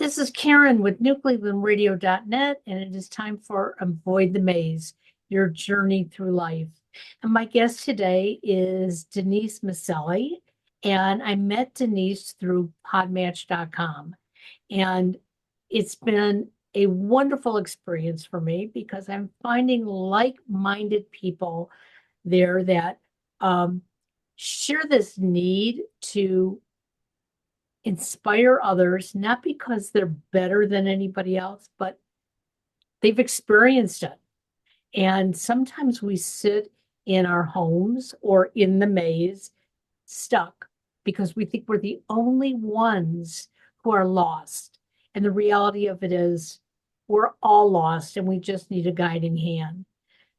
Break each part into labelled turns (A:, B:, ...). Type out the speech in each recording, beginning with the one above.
A: This is Karen with newclevelandradio.net, and it is time for Avoid the Maze, your journey through life. And my guest today is Denise Miceli, and I met Denise through podmatch.com. And it's been a wonderful experience for me because I'm finding like-minded people there that share this need to inspire others, not because they're better than anybody else, but they've experienced it. And sometimes we sit in our homes or in the maze stuck because we think we're the only ones who are lost. And the reality of it is we're all lost and we just need a guiding hand.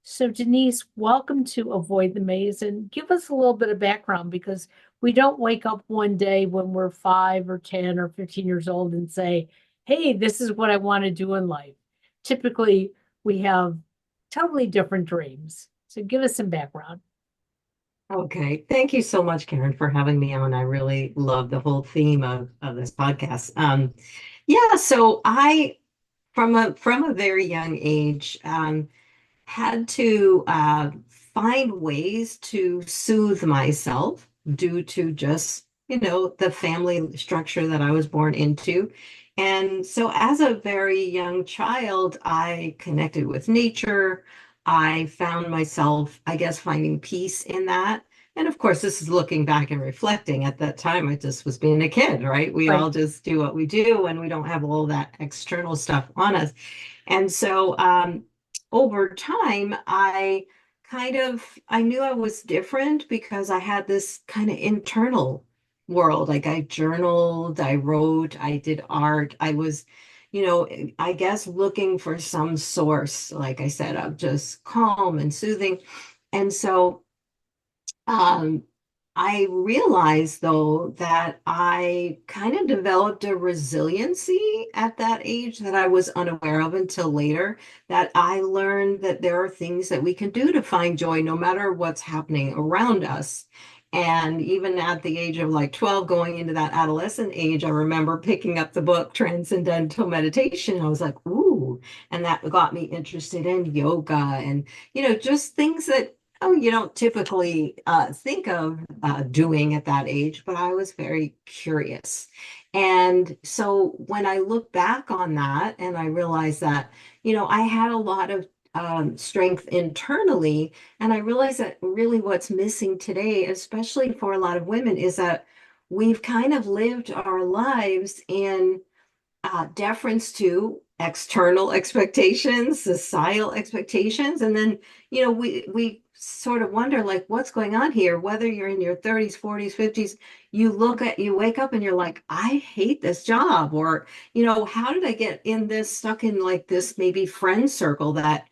A: So, Denise, welcome to Avoid the Maze, and give us a little bit of background because we don't wake up one day when we're 5 or 10 or 15 years old and say, hey, this is what I want to do in life. Typically, we have totally different dreams. So, give us some background.
B: Okay. Thank you so much, Karen, for having me on. I really love the whole theme of this podcast. Yeah, so I from a very young age had to find ways to soothe myself due to just, the family structure that I was born into. And so as a very young child, I connected with nature. I found myself, I guess, finding peace in that. And of course, this is looking back and reflecting. At that time, I just was being a kid, right? We
A: Right.
B: all just do what we do and we don't have all that external stuff on us. And so over time, I knew I was different because I had this kind of internal world. Like I journaled, I wrote, I did art. I was, I guess looking for some source, like I said, of just calm and soothing. And so um, I realized though that I kind of developed a resiliency at that age that I was unaware of until later, that I learned that there are things that we can do to find joy no matter what's happening around us. And even at the age of like 12, going into that adolescent age, I remember picking up the book Transcendental Meditation. I was like, ooh, and that got me interested in yoga and, just things that you don't typically think of doing at that age, but I was very curious. And so when I look back on that and I realized that, I had a lot of strength internally, and I realized that really what's missing today, especially for a lot of women, is that we've kind of lived our lives in deference to external expectations, societal expectations, and then we sort of wonder like what's going on here. Whether you're in your 30s, 40s, 50s, you wake up and you're like, I hate this job, or how did I get in this stuck in like this maybe friend circle that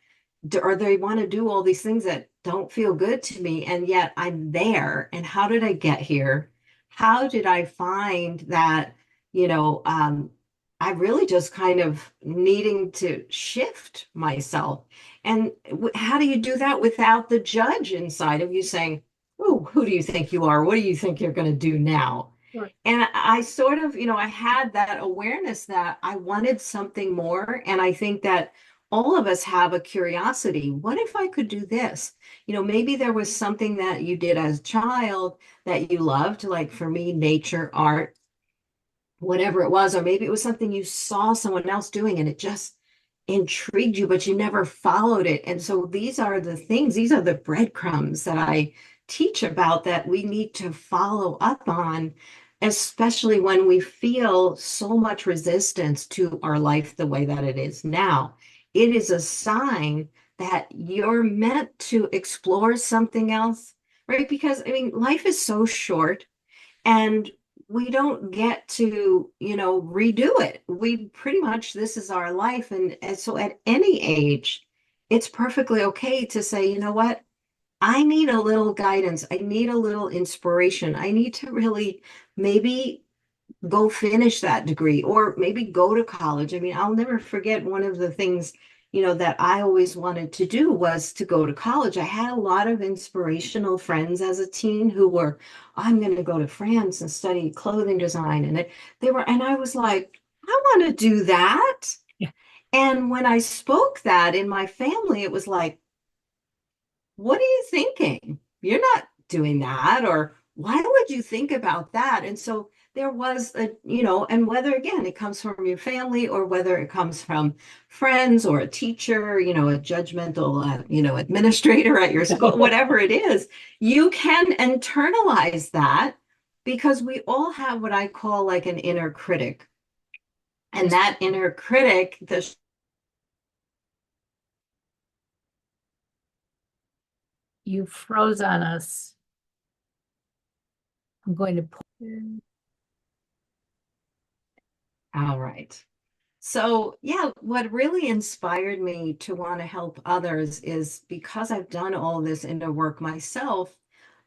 B: or they want to do all these things that don't feel good to me, and yet I'm there. And how did I get here? How did I find that, you know, um, I really just kind of needing to shift myself. And how do you do that without the judge inside of you saying, oh, who do you think you are? What do you think you're going to do now?
A: Right.
B: And I sort of, I had that awareness that I wanted something more. And I think that all of us have a curiosity. What if I could do this? Maybe there was something that you did as a child that you loved, like for me, nature, art, whatever it was, or maybe it was something you saw someone else doing and it just intrigued you, but you never followed it. And so these are the things, these are the breadcrumbs that I teach about that we need to follow up on, especially when we feel so much resistance to our life the way that it is now. It is a sign that you're meant to explore something else, right? Because I mean, life is so short and we don't get to redo it. We pretty much, this is our life. And so at any age it's perfectly okay to say, you know what, I need a little guidance, I need a little inspiration, I need to really maybe go finish that degree or maybe go to college. I mean, I'll never forget one of the things, that I always wanted to do was to go to college. I had a lot of inspirational friends as a teen who were, I'm going to go to France and study clothing design. And they were, and I was like, I want to do that.
A: Yeah.
B: And when I spoke that in my family, it was like, what are you thinking? You're not doing that. Or why would you think about that? And so there was a, and whether again it comes from your family or whether it comes from friends or a teacher, a judgmental, administrator at your school, whatever it is, you can internalize that because we all have what I call like an inner critic. And
A: Yes.
B: that inner critic,
A: You froze on us. I'm going to put.
B: all right. So, yeah, what really inspired me to want to help others is because I've done all this inner work myself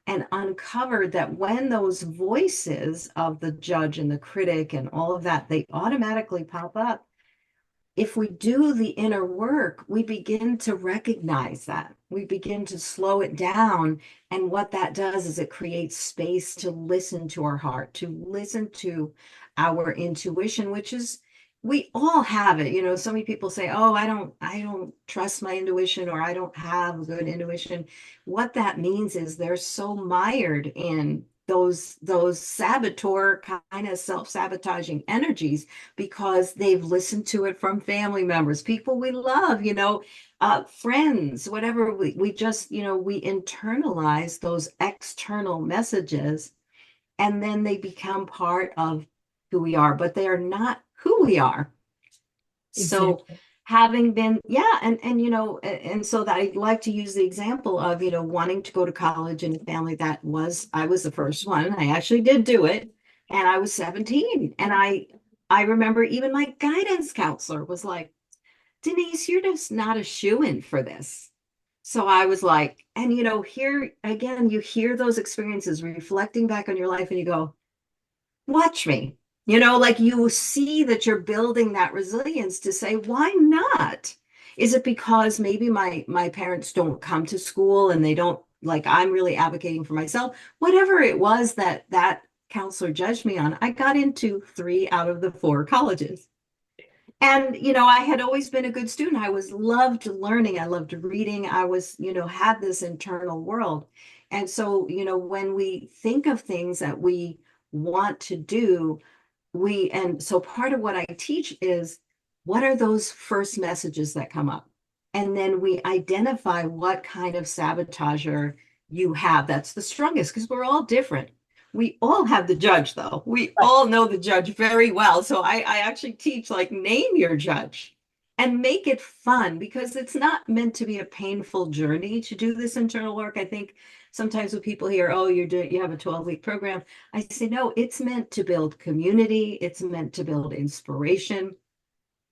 B: and uncovered that when those voices of the judge and the critic and all of that, they automatically pop up, if we do the inner work, we begin to recognize that. We begin to slow it down. And what that does is it creates space to listen to our heart, to listen to our intuition, which is we all have it. So many people say, "Oh, I don't trust my intuition or I don't have a good intuition." What that means is they're so mired in those saboteur kind of self-sabotaging energies because they've listened to it from family members, people we love, friends, whatever. We just, we internalize those external messages and then they become part of who we are, but they are not who we are. So
A: Exactly.
B: having been, yeah, and and so that I like to use the example of, wanting to go to college in a family I was the first one. I actually did do it, and I was 17. And I remember even my guidance counselor was like, Denise, you're just not a shoo-in for this. So I was like, and here again, you hear those experiences reflecting back on your life, and you go, watch me. Like you see that you're building that resilience to say, why not? Is it because maybe my parents don't come to school and they don't, like, I'm really advocating for myself? Whatever it was that counselor judged me on, I got into 3 out of the 4 colleges. And I had always been a good student. I was loved learning, I loved reading, I was, had this internal world. And so, when we think of things that we want to do, and so part of what I teach is, what are those first messages that come up? And then we identify what kind of sabotager you have that's the strongest, because we're all different. We all have the judge, though. We
A: Right.
B: all know the judge very well. So I actually teach, like, name your judge and make it fun, because it's not meant to be a painful journey to do this internal work. I think sometimes when people hear, oh, you have a 12-week program, I say, no, it's meant to build community. It's meant to build inspiration.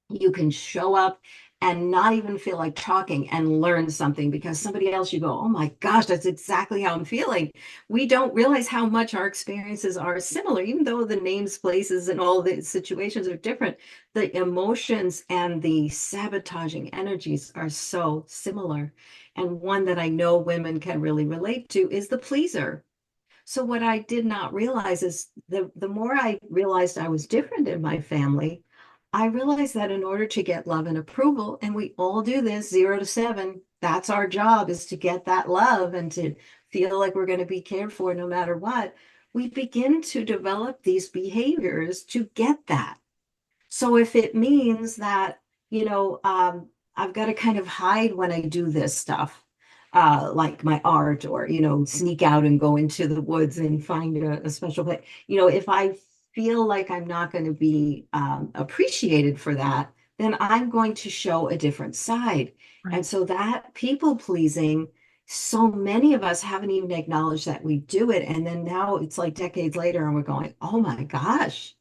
B: You can show up and not even feel like talking and learn something because somebody else, you go, oh my gosh, that's exactly how I'm feeling. We don't realize how much our experiences are similar, even though the names, places, and all the situations are different. The emotions and the sabotaging energies are so similar. And one that I know women can really relate to is the pleaser. So what I did not realize is the more I realized I was different in my family, I realized that in order to get love and approval, and we all do this 0 to 7, that's our job, is to get that love and to feel like we're going to be cared for no matter what. We begin to develop these behaviors to get that. So if it means that, I've got to kind of hide when I do this stuff, like my art, or, sneak out and go into the woods and find a special place. If I feel like I'm not going to be appreciated for that, then I'm going to show a different side.
A: Right.
B: And so that people pleasing, so many of us haven't even acknowledged that we do it. And then now it's like decades later, and we're going, oh my gosh,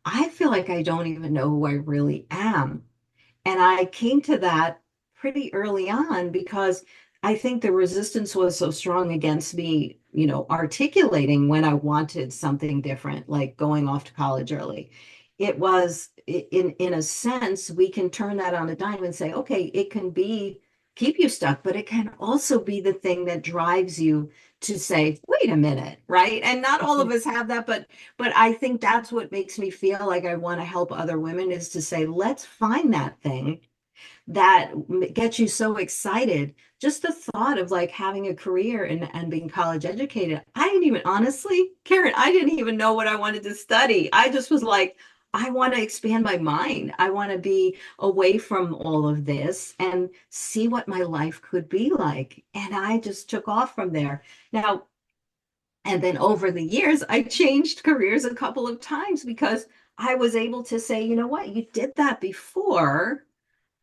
B: I feel like I don't even know who I really am. And I came to that pretty early on because I think the resistance was so strong against me, articulating when I wanted something different, like going off to college early. It was in a sense, we can turn that on a dime and say, okay, it can be keep you stuck, but it can also be the thing that drives you to say, wait a minute, right? And not all of us have that, but I think that's what makes me feel like I want to help other women, is to say, let's find that thing that gets you so excited. Just the thought of like having a career and being college educated. I didn't even, honestly, Karen, I didn't even know what I wanted to study. I just was like, I want to expand my mind. I want to be away from all of this and see what my life could be like. And I just took off from there. Now, and then over the years, I changed careers a couple of times because I was able to say, you know what, you did that before.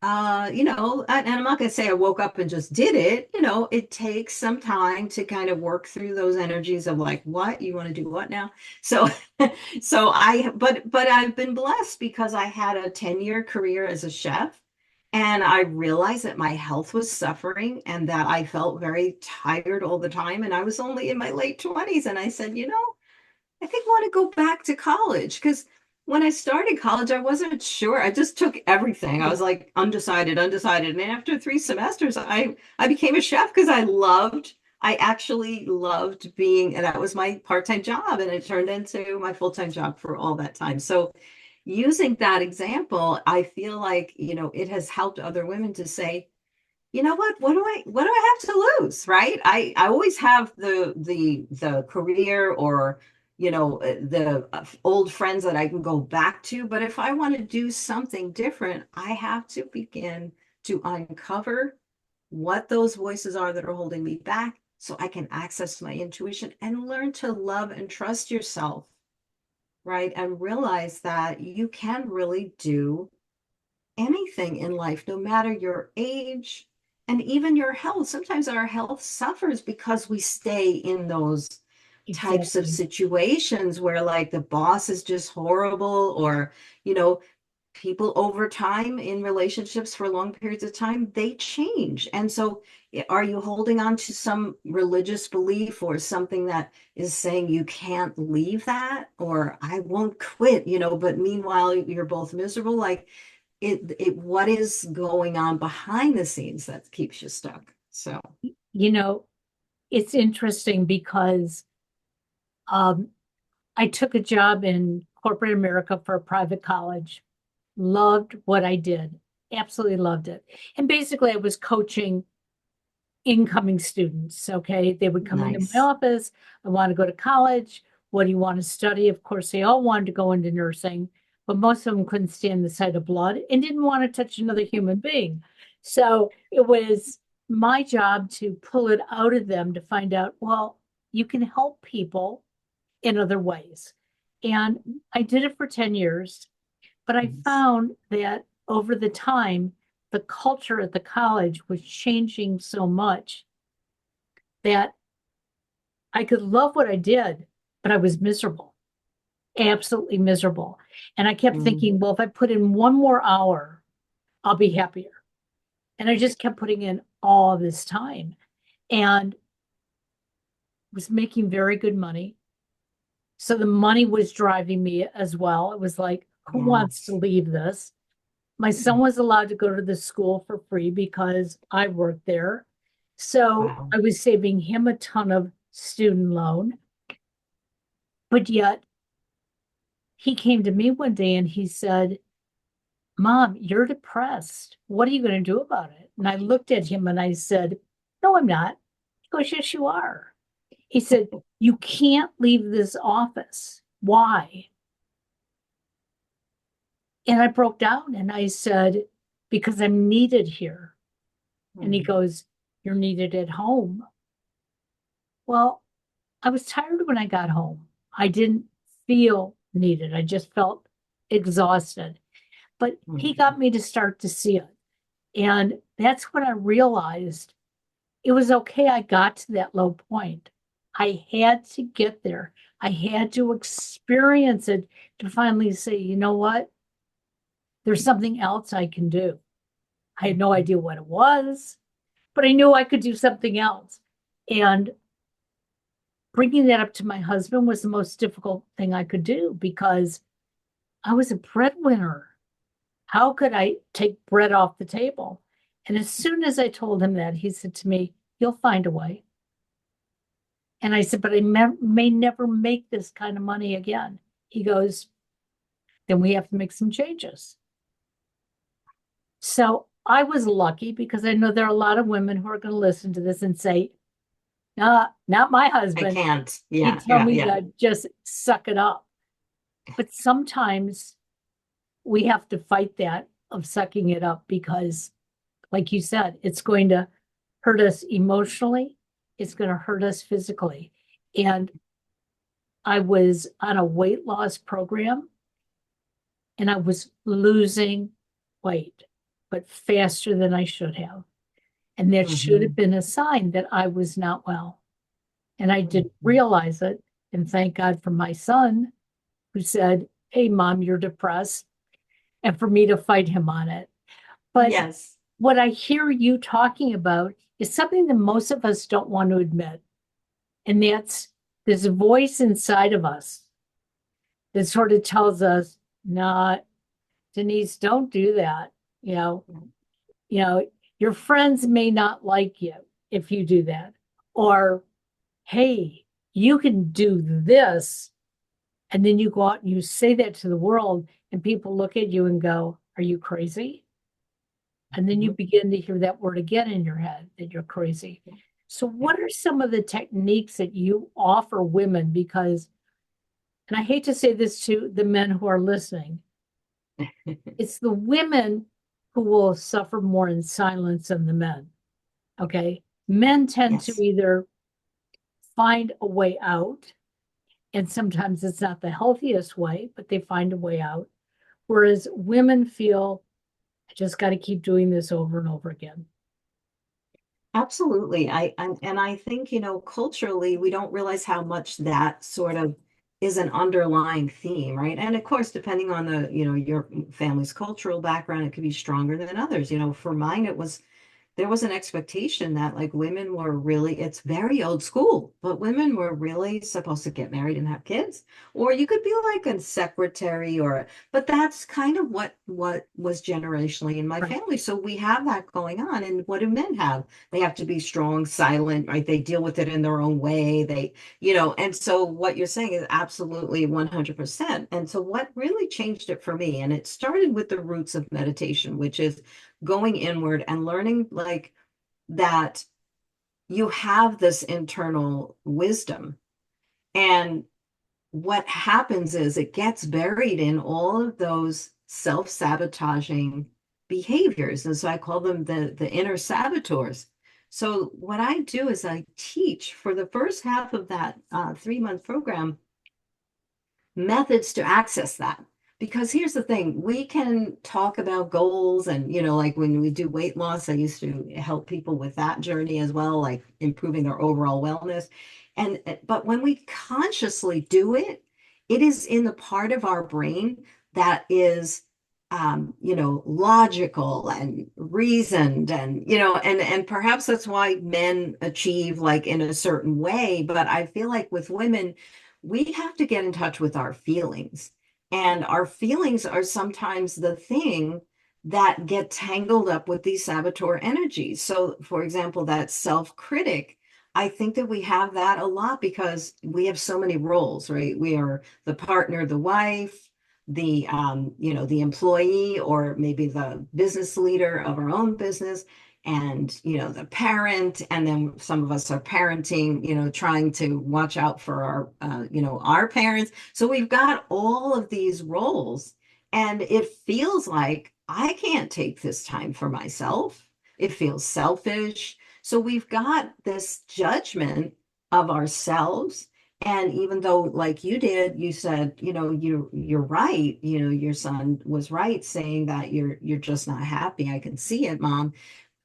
B: And I'm not going to say I woke up and just did it. It takes some time to kind of work through those energies of like, what you want to do, what now? So, but I've been blessed because I had a 10-year career as a chef, and I realized that my health was suffering and that I felt very tired all the time. And I was only in my late 20s. And I said, I think I want to go back to college, because when I started college, I wasn't sure. I just took everything. I was like undecided, undecided. And after 3 semesters, I became a chef because I actually loved being, and that was my part-time job, and it turned into my full-time job for all that time. So using that example, I feel like, it has helped other women to say, you know what do I have to lose, right? I always have the career, or the old friends that I can go back to, but if I want to do something different, I have to begin to uncover what those voices are that are holding me back, so I can access my intuition and learn to love and trust yourself, right? And realize that you can really do anything in life, no matter your age and even your health. Sometimes our health suffers because we stay in those types of
A: Exactly.
B: situations where like the boss is just horrible, or, you know, people over time in relationships for long periods of time, they change. And so are you holding on to some religious belief or something that is saying you can't leave that, or I won't quit, but meanwhile you're both miserable? Like, what is going on behind the scenes that keeps you stuck? So
A: You know, it's interesting because um, I took a job in corporate America for a private college, loved what I did, absolutely loved it. And basically, I was coaching incoming students. Okay. They would come into my
B: nice.
A: office. I want to go to college. What do you want to study? Of course, they all wanted to go into nursing, but most of them couldn't stand the sight of blood and didn't want to touch another human being. So it was my job to pull it out of them to find out, well, you can help people in other ways. And I did it for 10 years, but I
B: Nice.
A: found that over the time, the culture at the college was changing so much that I could love what I did, but I was miserable, absolutely miserable. And I kept
B: Mhm.
A: thinking, well, if I put in one more hour, I'll be happier. And I just kept putting in all this time and was making very good money. So the money was driving me as well. It was like, who wants to
B: Yes.
A: leave this? My son was allowed to go to the school for free because I worked there. So
B: Wow.
A: I was saving him a ton of student loan. But yet he came to me one day and he said, Mom, you're depressed. What are you going to do about it? And I looked at him and I said, No, I'm not. He goes, Yes, you are. He said, You can't leave this office. Why? And I broke down and I said, Because I'm needed here. And he
B: Mhm.
A: goes, You're needed at home. Well, I was tired when I got home. I didn't feel needed. I just felt exhausted. But he
B: Mhm.
A: got me to start to see it. And that's when I realized it was okay. I got to that low point. I had to get there. I had to experience it to finally say, you know what? There's something else I can do. I had no idea what it was, but I knew I could do something else. And bringing that up to my husband was the most difficult thing I could do because I was a breadwinner. How could I take bread off the table? And as soon as I told him that, he said to me, "You'll find a way." And I said, "But I may never make this kind of money again." He goes, "Then we have to make some changes." So I was lucky because I know there are a lot of women who are going to listen to this and say, "Nah, not my
B: I
A: husband.
B: can't.
A: He
B: Yeah,
A: tell
B: yeah,
A: me
B: yeah.
A: to just suck it up." But sometimes we have to fight that of sucking it up because, like you said, it's going to hurt us emotionally. It's going to hurt us physically. And I was on a weight loss program and I was losing weight, but faster than I should have. And that should have
B: Hmm.
A: been a sign that I was not well. And I didn't
B: Hmm.
A: realize it. And thank God for my son who said, "Hey, mom, you're depressed," and for me to fight him on it. But
B: Yes.
A: what I hear you talking about is something that most of us don't want to admit. And that's this voice inside of us that sort of tells us, "Nah, Denise, don't do that." You know, you know, your friends may not like you if you do that. Or, "Hey, you can do this." And then you go out and you say that to the world, and people look at you and go, "Are you crazy?" And then you
B: Mhm.
A: begin to hear that word again in your head that you're crazy. So,
B: Yeah.
A: what are some of the techniques that you offer women? Because, and I hate to say this to the men who are listening, it's the women who will suffer more in silence than the men. Okay. Men tend to
B: Yes.
A: either find a way out, and sometimes it's not the healthiest way, but they find a way out. Whereas women feel, "I just got to keep doing this over and over again."
B: Absolutely. And I think, culturally, we don't realize how much that sort of is an underlying theme, right? And of course, depending on your family's cultural background, it could be stronger than others. For mine, there was an expectation that like women were really, it's very old school, but women were really supposed to get married and have kids, or you could be like a secretary but that's kind of what was generationally in my
A: Right.
B: family. So we have that going on. And what do men have? They have to be strong, silent, right? They deal with it in their own way. And so what you're saying is absolutely 100%. And so what really changed it for me, and it started with the roots of meditation, which is going inward and learning like that you have this internal wisdom. And what happens is it gets buried in all of those self-sabotaging behaviors. And so I call them the inner saboteurs. So what I do is I teach for the first half of that 3-month program methods to access that. Because here's the thing, we can talk about goals and, like when we do weight loss, I used to help people with that journey as well, like improving their overall wellness. But when we consciously do it, it is in the part of our brain that is logical and reasoned and perhaps that's why men achieve like in a certain way. But I feel like with women, we have to get in touch with our feelings. And our feelings are sometimes the thing that get tangled up with these saboteur energies. So, for example, that self critic, I think that we have that a lot because we have so many roles, right? We are the partner, the wife, the employee, or maybe the business leader of our own business, and the parent, and then some of us are parenting, trying to watch out for our parents. So we've got all of these roles, and it feels like I can't take this time for myself. It feels selfish. So we've got this judgment of ourselves. And even though, like you did, you said, you're right, your son was right saying that you're just not happy. I can see it, mom.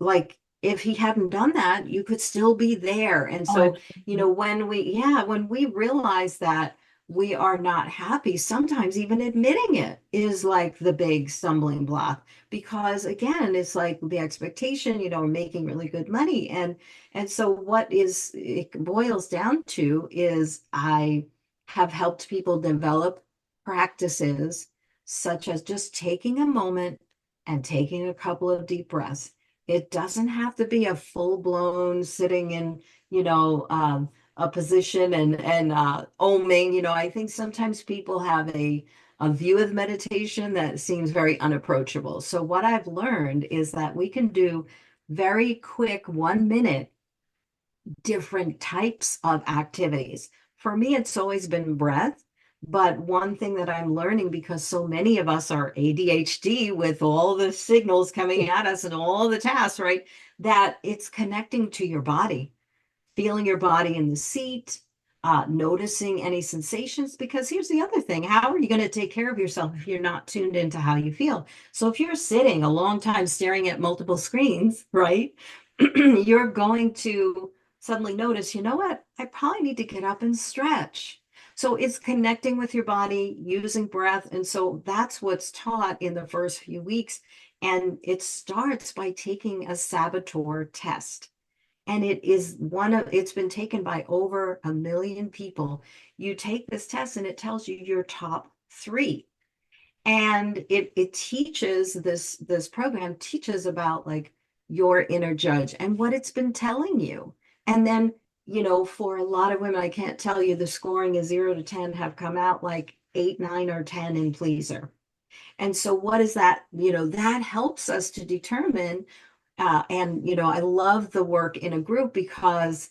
B: Like if he hadn't done that, you could still be there. And
A: Oh,
B: so,
A: absolutely.
B: when we realize that we are not happy, sometimes even admitting it is like the big stumbling block. Because again, it's like the expectation, making really good money. And so it boils down to is I have helped people develop practices such as just taking a moment and taking a couple of deep breaths. It doesn't have to be a full-blown sitting in, a position and oming. I think sometimes people have a view of meditation that seems very unapproachable. So what I've learned is that we can do very quick 1 minute different types of activities. For me, it's always been breath. But one thing that I'm learning, because so many of us are ADHD with all the signals coming at us and all the tasks, right? That it's connecting to your body, feeling your body in the seat, noticing any sensations. Because here's the other thing: how are you going to take care of yourself if you're not tuned into how you feel? So if you're sitting a long time staring at multiple screens, right, you're going to suddenly notice, you know what? I probably need to get up and stretch. So it's connecting with your body, using breath. And so that's what's taught in the first few weeks. And it starts by taking a Saboteur test. And it's been taken by over 1 million people. You take this test and it tells you your top three. And it teaches this program teaches about like your inner judge and what it's been telling you. And then, for a lot of women, I can't tell you, the scoring is 0 to 10 have come out like 8, 9, or 10 in pleaser. And so what is that? That helps us to determine and I love the work in a group because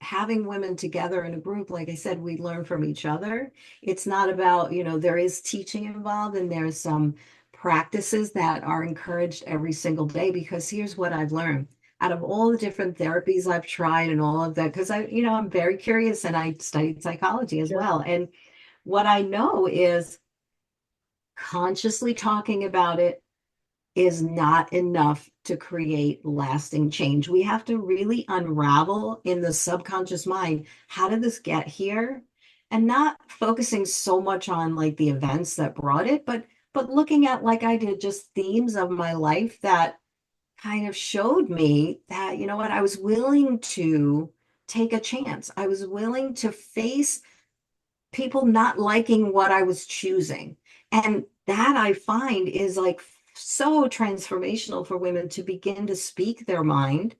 B: having women together in a group, like I said, we learn from each other. It's not about, there is teaching involved and there's some practices that are encouraged every single day, because here's what I've learned. Out of all the different therapies I've tried and all of that, because I'm very curious and I studied psychology as well. And what I know is consciously talking about it is not enough to create lasting change. We have to really unravel in the subconscious mind, how did this get here? And not focusing so much on like the events that brought it, but looking at, like I did, just themes of my life that kind of showed me that, you know what, I was willing to take a chance. I was willing to face people not liking what I was choosing. And that I find is like so transformational for women to begin to speak their mind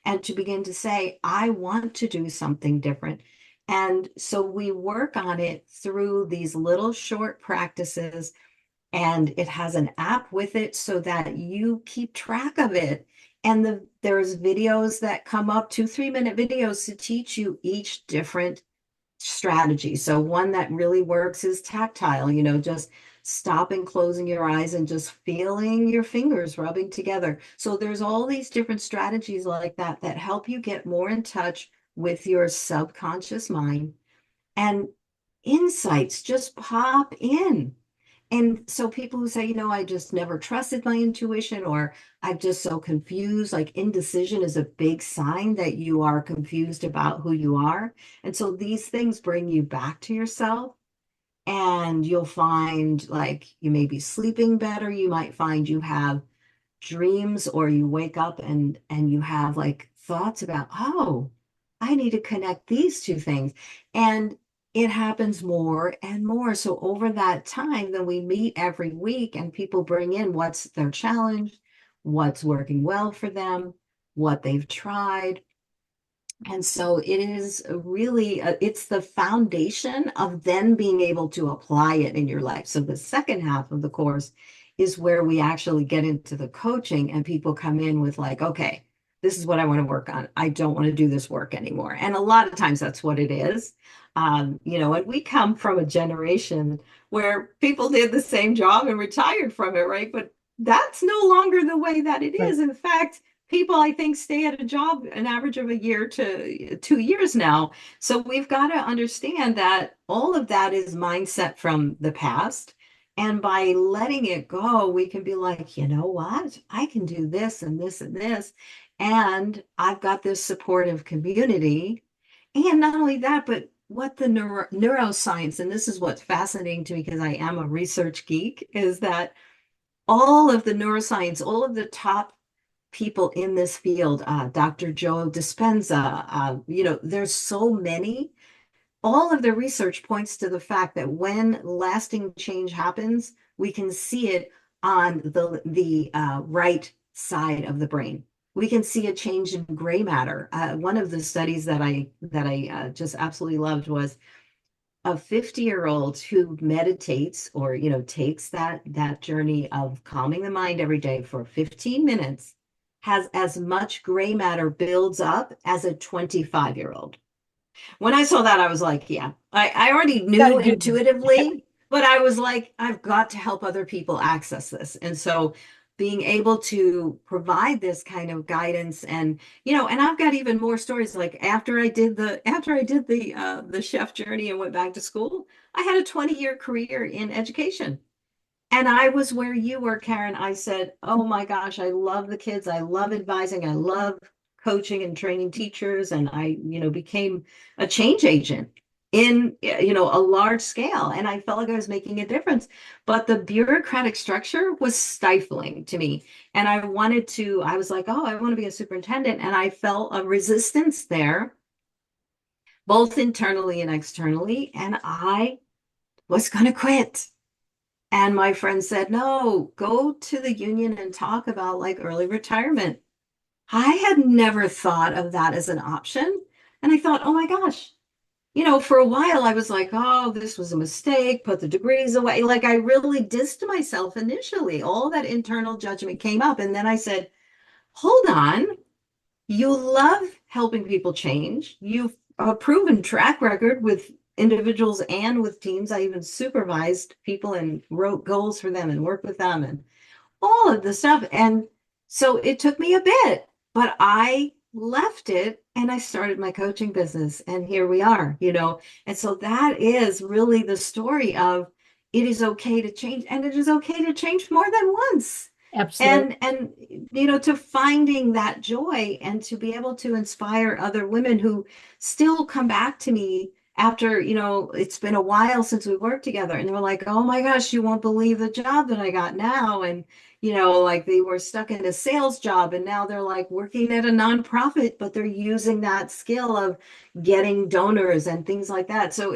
B: and to begin to say, I want to do something different. And so we work on it through these little short practices, and it has an app with it so that you keep track of it. And there's videos that come up, 2 3 minute videos to teach you each different strategy. So one that really works is tactile, just stopping, closing your eyes and just feeling your fingers rubbing together. So there's all these different strategies like that that help you get more in touch with your subconscious mind, and insights just pop in. And so people who say, I just never trusted my intuition, or I'm just so confused, like indecision is a big sign that you are confused about who you are. And so these things bring you back to yourself, and you'll find like you may be sleeping better. You might find you have dreams, or you wake up and you have like thoughts about, oh, I need to connect these two things. And it happens more and more. So over that time, then we meet every week and people bring in what's their challenge, what's working well for them, what they've tried. And so it is really, it's the foundation of then being able to apply it in your life. So the second half of the course is where we actually get into the coaching, and people come in with like, okay, this is what I want to work on. I don't want to do this work anymore. And a lot of times that's what it is. And we come from a generation where people did the same job and retired from it, right? But that's no longer the way that it
A: Right.
B: is. In fact, people, I think, stay at a job an average of a year to 2 years now. So we've got to understand that all of that is mindset from the past. And by letting it go, we can be like, you know what? I can do this and this and this. And I've got this supportive community. And not only that, but what the neuroscience, and this is what's fascinating to me because I am a research geek, is that all of the neuroscience, all of the top people in this field, Dr. Joe Dispenza, there's so many. All of the research points to the fact that when lasting change happens, we can see it on the right side of the brain. We can see a change in gray matter. One of the studies that I just absolutely loved was a 50-year-old who meditates or takes that journey of calming the mind every day for 15 minutes has as much gray matter builds up as a 25-year-old. When I saw that, I was like, yeah, I already knew
A: Gotta do this.
B: intuitively, but I was like, I've got to help other people access this. And so being able to provide this kind of guidance and I've got even more stories. Like after I did the chef journey and went back to school, I had a 20-year career in education. And I was where you were, Karen. I said, oh my gosh, I love the kids. I love advising. I love coaching and training teachers. And I became a change agent in a large scale. And I felt like I was making a difference. But the bureaucratic structure was stifling to me. And I was like, oh, I want to be a superintendent. And I felt a resistance there, both internally and externally. And I was going to quit. And my friend said, no, go to the union and talk about like early retirement. I had never thought of that as an option. And I thought, oh my gosh, for a while I was like, oh, this was a mistake, put the degrees away. Like I really dissed myself initially. All that internal judgment came up. And then I said, hold on, you love helping people change. You've a proven track record with individuals and with teams. I even supervised people and wrote goals for them and worked with them and all of the stuff. And so it took me a bit, but I left it and I started my coaching business. And here we are. And so that is really the story of it is okay to change, and it is okay to change more than once.
A: Absolutely.
B: And to finding that joy and to be able to inspire other women who still come back to me after it's been a while since we worked together, and they're like, oh my gosh, you won't believe the job that I got now. And like they were stuck in a sales job and now they're like working at a nonprofit, but they're using that skill of getting donors and things like that. So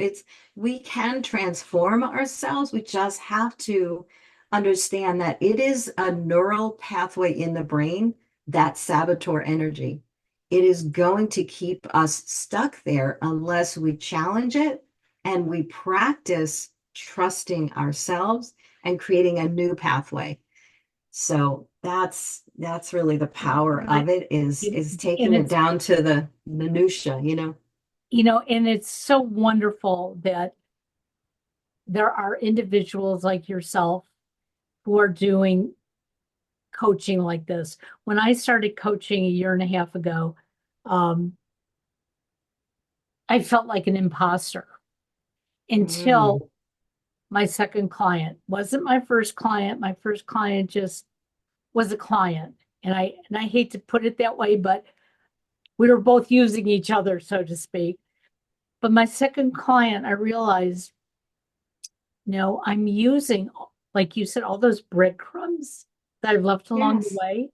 B: we can transform ourselves. We just have to understand that it is a neural pathway in the brain, that saboteur energy. It is going to keep us stuck there unless we challenge it and we practice trusting ourselves and creating a new pathway. So that's really the power
A: But,
B: of it, is
A: and
B: is taking it
A: it's,
B: down to the minutia.
A: and it's so wonderful that there are individuals like yourself who are doing coaching like this. When I started coaching a year and a half ago, um, I felt like an imposter until
B: Mm,
A: my second client. Wasn't my first client. My first client just was a client. And I hate to put it that way, but we were both using each other, so to speak. But my second client, I realized, no, I'm using, like you said, all those breadcrumbs that I've left along the
B: yes,
A: way.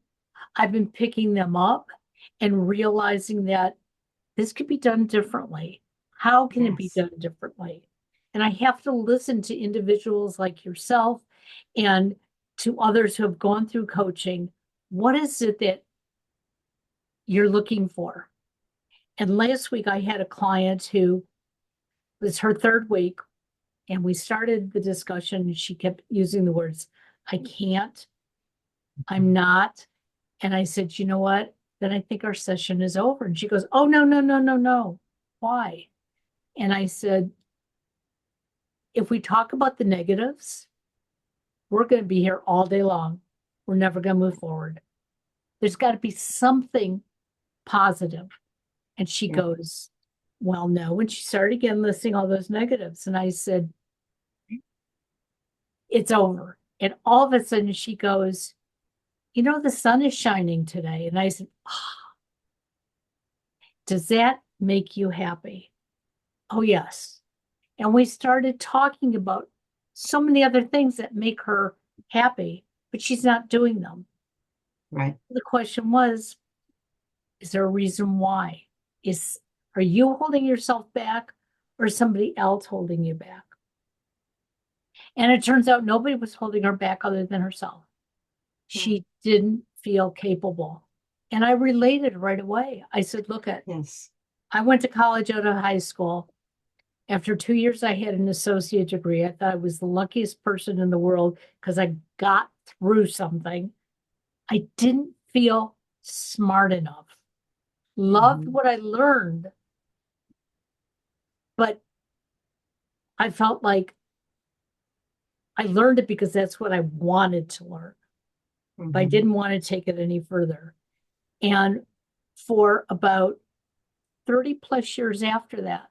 A: I've been picking them up and realizing that this could be done differently. How can it be
B: yes.
A: done differently? And I have to listen to individuals like yourself and to others who have gone through coaching. What is it that you're looking for? And last week I had a client who was her third week, and we started the discussion and she kept using the words, I can't, I'm not. And I said, you know what? Then I think our session is over. And she goes, oh, no, no, no, no, no. Why? And I said, if we talk about the negatives, we're going to be here all day long. We're never going to move forward. There's got to be something positive. And she
B: Yeah.
A: goes, well, no. And she started again listing all those negatives. And I said, it's over. And all of a sudden she goes, the sun is shining today. And I said, oh, does that make you happy? Oh, yes. And we started talking about so many other things that make her happy, but she's not doing them.
B: Right.
A: The question was, is there a reason why? Are you holding yourself back, or is somebody else holding you back? And it turns out nobody was holding her back other than herself.
B: Yeah.
A: She didn't feel capable. And I related right away. I said, look at,
B: Yes.
A: I went to college out of high school. After 2 years, I had an associate degree. I thought I was the luckiest person in the world because I got through something. I didn't feel smart enough. Loved
B: Mm-hmm.
A: what I learned, but I felt like I learned it because that's what I wanted to learn. But I
B: Mm-hmm.
A: didn't want to take it any further. And for about 30 plus years after that,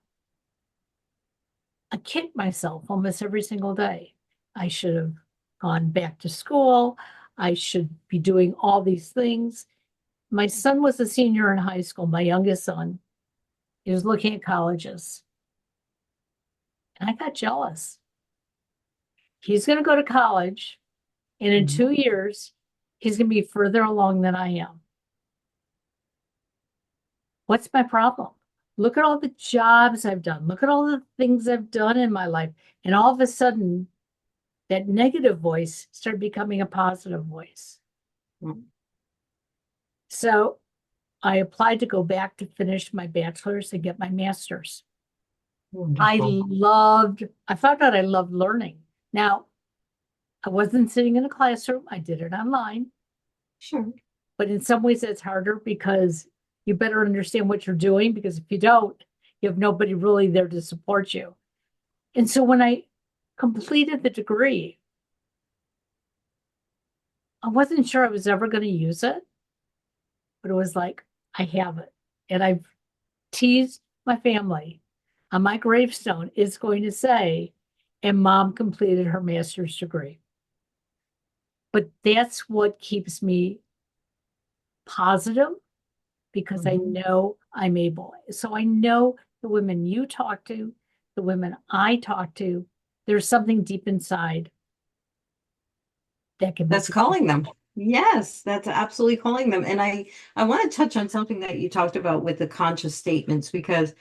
A: I kicked myself almost every single day. I should have gone back to school. I should be doing all these things. My son was a senior in high school, my youngest son. He was looking at colleges. And I got jealous. He's going to go to college, and in
B: Mm-hmm.
A: 2 years, he's going to be further along than I am. What's my problem? Look at all the jobs I've done. Look at all the things I've done in my life. And all of a sudden, that negative voice started becoming a positive voice.
B: Mm-hmm.
A: So I applied to go back to finish my bachelor's and get my master's.
B: Wonderful.
A: I found out I loved learning. Now, I wasn't sitting in a classroom, I did it online,
B: Sure.
A: but in some ways it's harder because you better understand what you're doing, because if you don't, you have nobody really there to support you. And so when I completed the degree, I wasn't sure I was ever going to use it, but it was like, I have it. And I've teased my family. On my gravestone, it's going to say, and mom completed her master's degree. But that's what keeps me positive, because I
B: Mm-hmm.
A: know I'm able. So I know the women you talk to, the women I talk to, there's something deep inside that can
B: That's
A: make it.
B: calling them. Yes, that's absolutely calling them. And I want to touch on something that you talked about with the conscious statements because,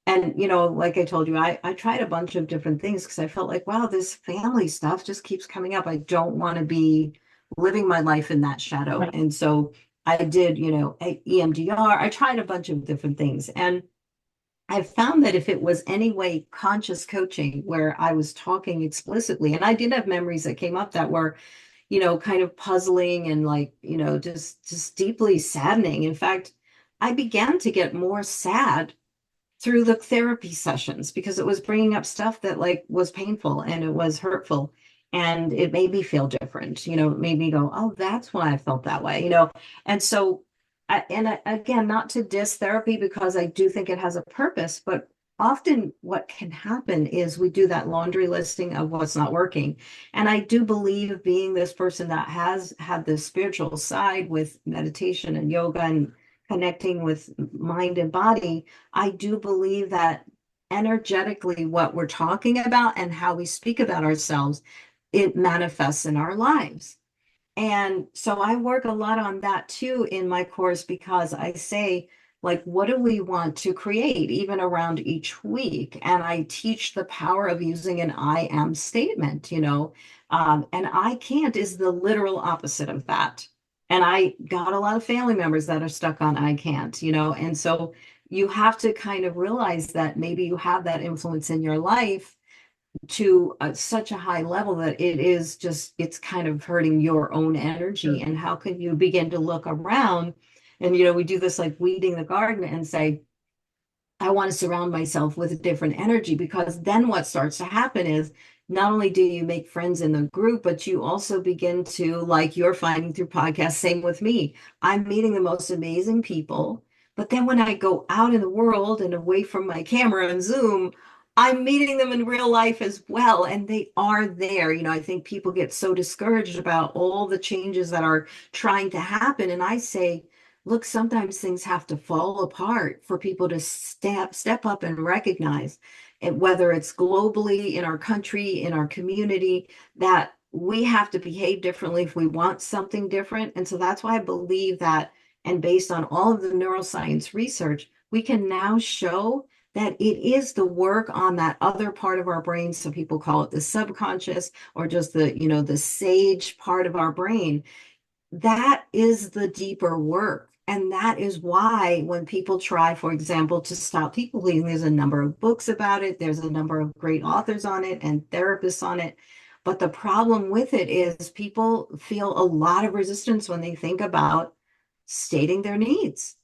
B: and like I told you, I tried a bunch of different things because I felt like, wow, this family stuff just keeps coming up. I don't want to be living my life in that shadow.
A: Right.
B: And so I did, EMDR. I tried a bunch of different things. And I found that if it was any way conscious coaching where I was talking explicitly, and I did have memories that came up that were kind of puzzling and like, just deeply saddening. In fact, I began to get more sad through the therapy sessions because it was bringing up stuff that like was painful and it was hurtful and it made me feel different. It made me go, oh, that's why I felt that way. And so again, not to diss therapy because I do think it has a purpose, but often what can happen is we do that laundry listing of what's not working. And I do believe, being this person that has had this spiritual side with meditation and yoga and connecting with mind and body, I do believe that energetically what we're talking about and how we speak about ourselves, it manifests in our lives. And so I work a lot on that too in my course because I say, like, what do we want to create even around each week? And I teach the power of using an I am statement, and I can't is the literal opposite of that. And I got a lot of family members that are stuck on I can't, and so you have to kind of realize that maybe you have that influence in your life to such a high level that it's kind of hurting your own energy. And how can you begin to look around? And we do this like weeding the garden and say, I want to surround myself with a different energy, because then what starts to happen is not only do you make friends in the group, but you also begin to, like you're finding through podcasts, same with me. I'm meeting the most amazing people. But then when I go out in the world and away from my camera and Zoom, I'm meeting them in real life as well. And they are there. I think people get so discouraged about all the changes that are trying to happen. And I say, look, sometimes things have to fall apart for people to step up and recognize, and whether it's globally, in our country, in our community, that we have to behave differently if we want something different. And so that's why I believe that, and based on all of the neuroscience research, we can now show that it is the work on that other part of our brain. Some people call it the subconscious, or just the sage part of our brain, that is the deeper work. And that is why when people try, for example, to stop people pleasing, there's a number of books about it, there's a number of great authors on it and therapists on it. But the problem with it is people feel a lot of resistance when they think about stating their needs.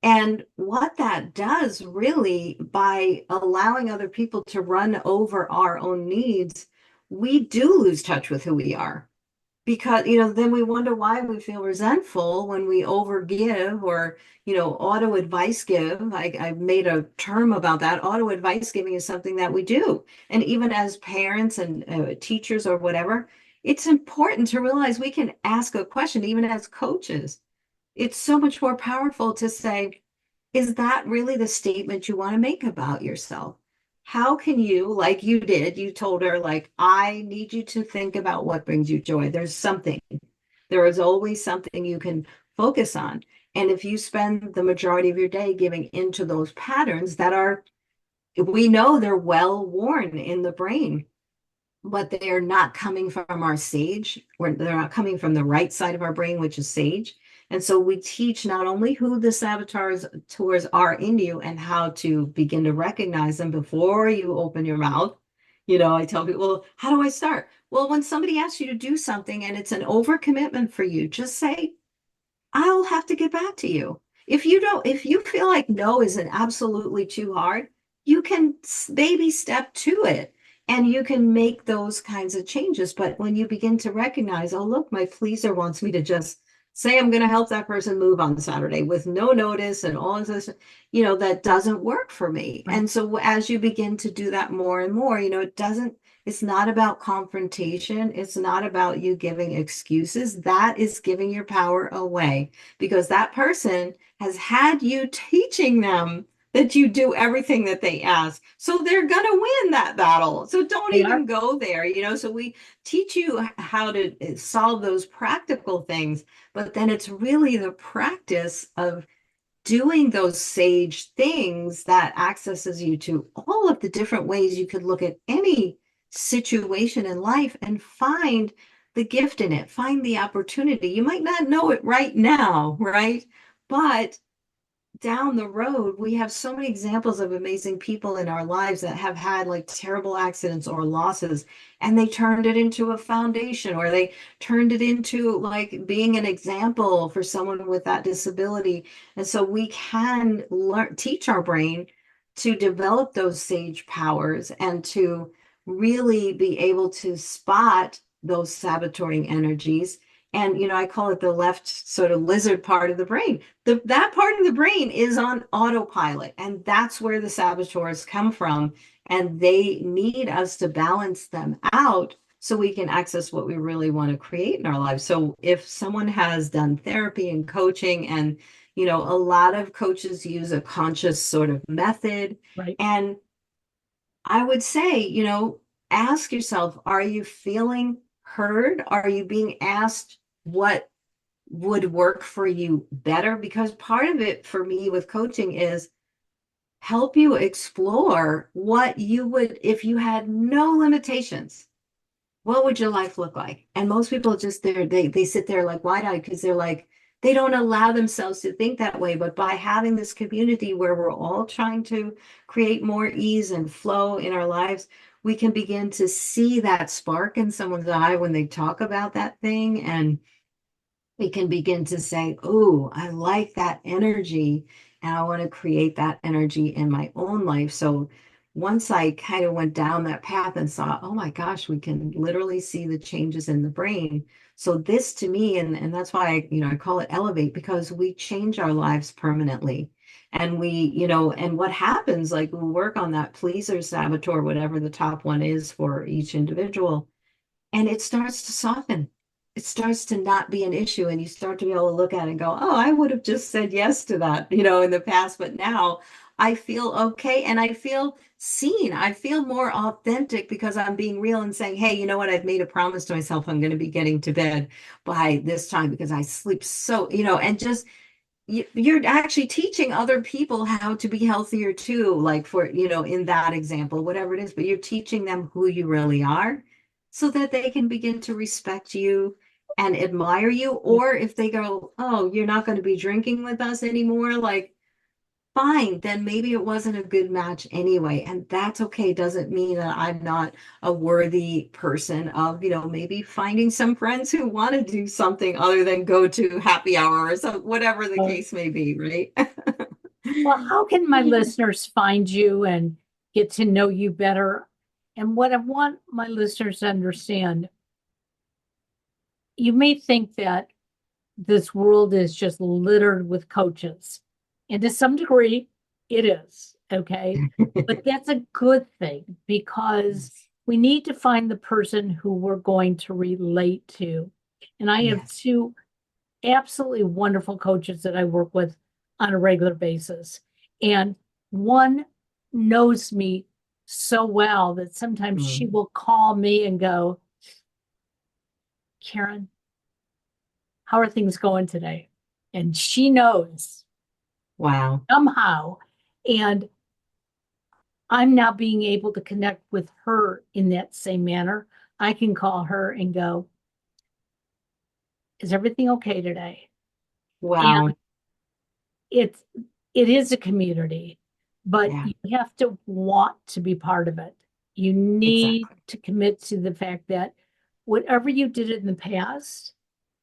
B: And what that does really, by allowing other people to run over our own needs, we do lose touch with who we are. Because, then we wonder why we feel resentful when we overgive or, auto advice give. I've made a term about that. Auto advice giving is something that we do. And even as parents and teachers or whatever, it's important to realize we can ask a question, even as coaches. It's so much more powerful to say, is that really the statement you want to make about yourself? How can you, like you did, you told her, like, I need you to think about what brings you joy. There's something, there is always something you can focus on. And if you spend the majority of your day giving into those patterns that are, we know they're well worn in the brain, but they are not coming from our sage, or they're not coming from the right side of our brain, which is sage. And so we teach not only who the saboteurs tours are in you and how to begin to recognize them before you open your mouth. I tell people, well, how do I start? Well, when somebody asks you to do something and it's an overcommitment for you, just say, I'll have to get back to you. If you feel like no is an absolutely too hard, you can baby step to it and you can make those kinds of changes. But when you begin to recognize, oh, look, my pleaser wants me to just say I'm going to help that person move on Saturday with no notice and all of this, that doesn't work for me.
A: Right.
B: And so as you begin to do that more and more, it's not about confrontation. It's not about you giving excuses. That is giving your power away because that person has had you teaching them that you do everything that they ask. So they're going to win that battle. So don't
A: They are.
B: even go there, So we teach you how to solve those practical things, but then it's really the practice of doing those sage things that accesses you to all of the different ways you could look at any situation in life and find the gift in it, find the opportunity. You might not know it right now, right? But down the road, we have so many examples of amazing people in our lives that have had like terrible accidents or losses, and they turned it into a foundation, or they turned it into like being an example for someone with that disability. And so we can teach our brain to develop those sage powers and to really be able to spot those saboteuring energies. And, I call it the left sort of lizard part of the brain. That part of the brain is on autopilot, and that's where the saboteurs come from. And they need us to balance them out so we can access what we really want to create in our lives. So if someone has done therapy and coaching, and, a lot of coaches use a conscious sort of method.
A: Right.
B: And I would say, ask yourself, are you feeling heard? Are you being asked what would work for you better? Because part of it for me with coaching is help you explore what you would, if you had no limitations, what would your life look like? And most people just they sit there like wide-eyed because they're like, they don't allow themselves to think that way. But by having this community where we're all trying to create more ease and flow in our lives, we can begin to see that spark in someone's eye when they talk about that thing. And we can begin to say, oh, I like that energy and I want to create that energy in my own life. So once I kind of went down that path and saw, oh my gosh, we can literally see the changes in the brain. So this to me, and that's why I call it elevate, because we change our lives permanently. And and what happens, like we work on that pleaser, saboteur, whatever the top one is for each individual, and it starts to soften. It starts to not be an issue, and you start to be able to look at it and go, oh, I would have just said yes to that, in the past, but now I feel okay and I feel seen. I feel more authentic because I'm being real and saying, hey, you know what? I've made a promise to myself. I'm going to be getting to bed by this time because I sleep so, and just you're actually teaching other people how to be healthier too, like for, in that example, whatever it is, but you're teaching them who you really are so that they can begin to respect you and admire you, or if they go, oh, you're not going to be drinking with us anymore, like, fine, then maybe it wasn't a good match anyway. And that's okay. Doesn't mean that I'm not a worthy person of, maybe finding some friends who want to do something other than go to happy hour or so, whatever the
A: Uh,
B: case may be, right?
A: well, how can my listeners find you and get to know you better? And what I want my listeners to understand, you may think that this world is just littered with coaches. And to some degree, it is. Okay. But that's a good thing because
B: Yes.
A: we need to find the person who we're going to relate to. And I have
B: Yes.
A: two absolutely wonderful coaches that I work with on a regular basis. And one knows me so well that sometimes she
B: Mm.
A: will call me and go, Karen, how are things going today? And she knows
B: Wow.
A: somehow. And I'm now being able to connect with her in that same manner. I can call her and go, is everything okay today? And
B: Wow.
A: it's it is a community, but
B: Yeah,
A: you have to want to be part of it. You need
B: exactly.
A: to commit to the fact that whatever you did in the past,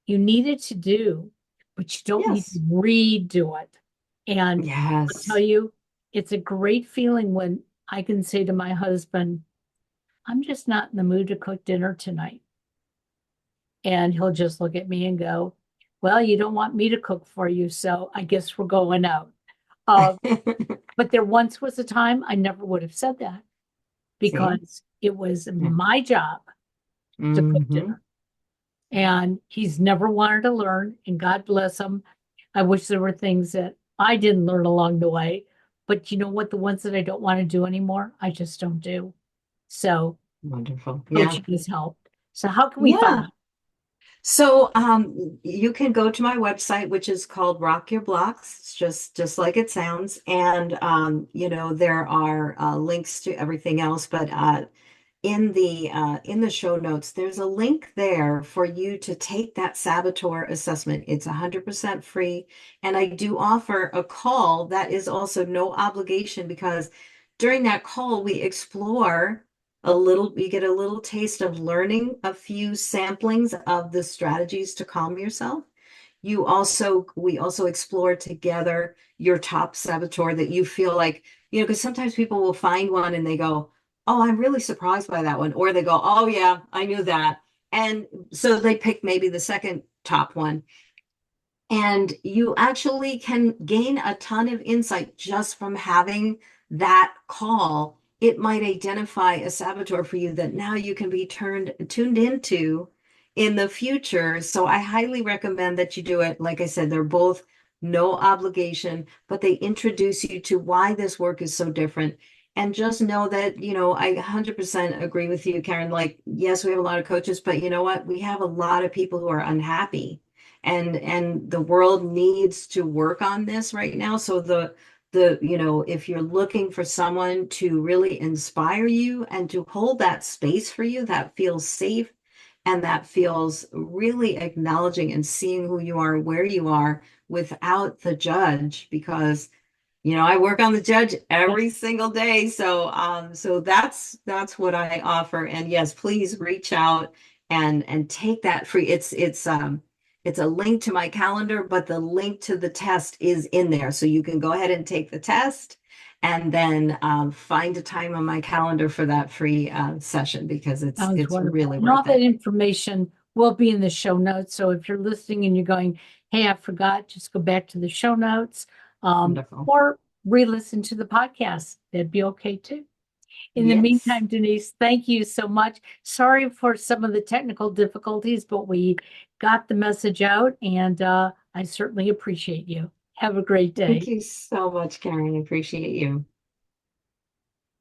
A: you needed to do, but you don't need to
B: Yes.
A: redo it. And I'll tell
B: Yes.
A: you, it's a great feeling when I can say to my husband, I'm just not in the mood to cook dinner tonight. And he'll just look at me and go, well, you don't want me to cook for you, so I guess we're going out. Uh, but there once was a time I never would have said that
B: See?
A: because it was
B: Yeah.
A: my job to cook
B: Hmm.
A: dinner. And he's never wanted to learn, and God bless him. I wish there were things that I didn't learn along the way. But you know what? The ones that I don't want to do anymore, I just don't do. So
B: Wonderful. Yeah.
A: coaching has helped. So how can we find
B: Yeah.
A: you?
B: So you can go to my website, which is called Rock Your Blocks. It's just like it sounds. And there are links to everything else, but in the show notes, there's a link there for you to take that Saboteur assessment. It's 100% free, and I do offer a call that is also no obligation because during that call we explore a little, you get a little taste of learning a few samplings of the strategies to calm yourself. We also explore together your top saboteur that you feel like, because sometimes people will find one and they go, oh, I'm really surprised by that one. Or they go, oh, yeah, I knew that. And so they pick maybe the second top one. And you actually can gain a ton of insight just from having that call. It might identify a saboteur for you that now you can be tuned into in the future. So I highly recommend that you do it. Like I said, they're both no obligation, but they introduce you to why this work is so different. And just know that, I 100% agree with you, Karen. Like, yes, we have a lot of coaches, but you know what? We have a lot of people who are unhappy and the world needs to work on this right now. So if you're looking for someone to really inspire you and to hold that space for you that feels safe and that feels really acknowledging and seeing who you are, where you are without the judge, because I work on the judge
A: Yep.
B: every single day. So that's what I offer. And yes, please reach out and take that free. It's a link to my calendar, but the link to the test is in there. So you can go ahead and take the test and then find a time on my calendar for that free session because it's
A: Sounds
B: it's
A: wonderful.
B: really
A: And all
B: worth
A: that
B: it.
A: information will be in the show notes. So if you're listening and you're going, hey, I forgot, just go back to the show notes,
B: Wonderful.
A: or re-listen to the podcast. That'd be okay too. In the
B: Yes.
A: meantime, Denise, thank you so much. Sorry for some of the technical difficulties, but we got the message out, and I certainly appreciate you. Have a great
B: Thank
A: day.
B: you so much, Karen. I appreciate you.